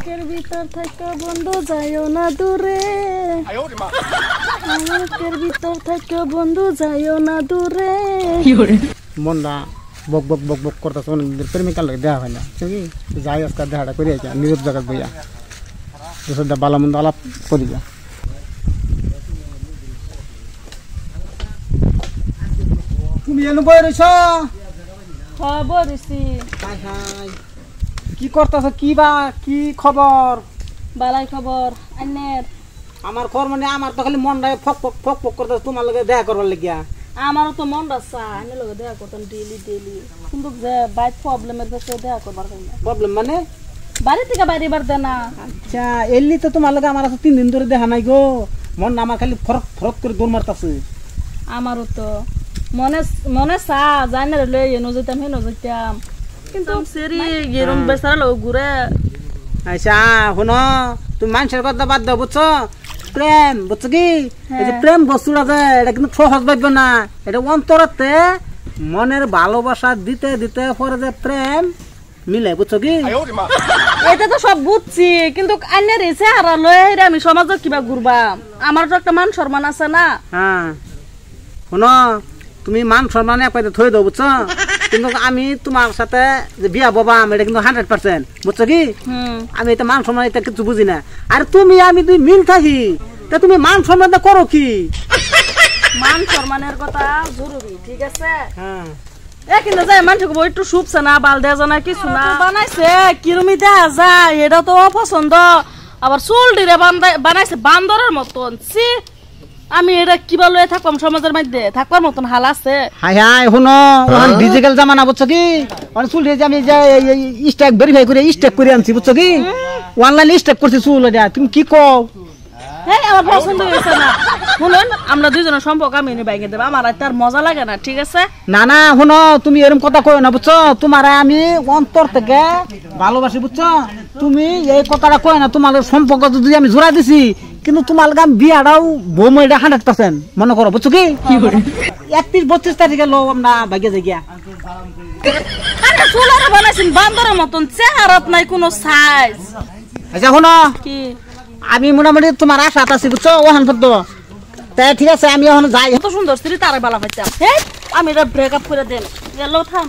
বুকের ভিতর থেকে বন্ধু যাইও না দূরে আমার বুকের ভিতর থেকে বন্ধু যাইও না দূরে মনটা বক বক বক বক করতেছে অনেকদিন প্রেমিকার লাগে দেখা হয় না কি যাই আজকে দেখাটা করে নীরব জায়গা বইয়া দুসরটা বালা মন্দ আলাপ করি যা তুমি এনে বই রইছ বরিছি কি করতেছ কি বা কি খবর বালাই খবর আইনের আমার খবর মানে আমার তো খালি মনটা ফক ফক ফক ফক করতেছে তোমার লগে দেখা করবার লাগিয়া আমারও তো মন রাখছে আইনের লগে দেখা করতাম ডেইলি ডেইলি কিন্তু যে বাইক প্রবলেমের কাছে দেখা করবার হয় না প্রবলেম মানে বাড়ি থেকে বাইরে বার দেয় না আচ্ছা এলি তো তোমার লগে আমার আছে 3 দিন ধরে দেখা নাই গো মন আমার খালি ফরক ফরক করে দৌড় মারতাছে আমারও তো মনে মনে চা যাই না রে এনো যেতাম হেনো যেতাম কিন্তু সেরি এরম বেচারা লোক ঘুরে আচ্ছা শুনো তুমি মানুষের কথা বাদ দাও বুঝছো প্রেম বুঝছো কি এই যে প্রেম বস্তুটা যে এটা কিন্তু সহজ ভাববে না এটা অন্তরতে মনের ভালোবাসা দিতে দিতে পরে যে প্রেম মিলে বুঝছো কি এটা তো সব বুঝছি কিন্তু আইনের এসে আর লয়ে আমি সমাজে কিবা ঘুরবা আমার তো একটা মান সম্মান আছে না হ্যাঁ শুনো তুমি মান সম্মান একবারে থই দাও বুঝছো কিন্তু আমি তোমার সাথে যে বিয়া বাবাম এটা কিন্তু 100% বুঝছো কি আমি এটা মান সম্মান এটা কিছু বুঝি না আর তুমি আমি দুই মিল থাকি তা তুমি মান সম্মানটা করো কি মান সম্মানের কথা জরুরি ঠিক আছে হ্যাঁ এ কিন্তু যায় মানুষকে বই একটু শুপছে না বাল দেয়া জানা কিছু না বানাইছে কিরমি দেয়া যায় এটা তো অপছন্দ আবার চুল ডিরে বানাইছে বান্দরের মতন সি আমি এটা কিবা লয়ে থাকলাম সমাজের মধ্যে থাকবার মতন হাল আছে হাই হাই শুনো এখন ডিজিটাল জামানা বুঝছো কি অনেক চুল দিয়ে আমি যে স্ট্যাক ভেরিফাই করে স্ট্যাক করে আনছি বুঝছো কি অনলাইন স্ট্যাক করছি চুল এটা তুমি কি কও হ্যাঁ আমার পছন্দ হয়েছে না শুনুন আমরা দুইজনের সম্পর্ক আমি বাইকে দেবো আমার তার মজা লাগে না ঠিক আছে না না শুনো তুমি এরকম কথা কই না বুঝছো তোমার আমি অন্তর থেকে ভালোবাসি বুঝছো তুমি এই কথাটা কই না তোমার সম্পর্ক যদি আমি জোড়া দিছি কিন্তু তোমার গাম বিয়াটাও বৌম এটা 100% মনে করো বুঝছো কি 31-32 তারিখে লো আমরা ভাগ্যে যাই গিয়া আরে চুলারে বানাইছেন বান্দরের মতন চেহারাত নাই কোনো সাইজ আচ্ছা শুনো কি আমি মোটামুটি তোমার আশা আছি বুঝছো ওখান পর্যন্ত তাই ঠিক আছে আমি এখন যাই এত সুন্দর স্ত্রী তারা বালা পাইতাম আমি এটা ব্রেকআপ করে দেন গেল থাম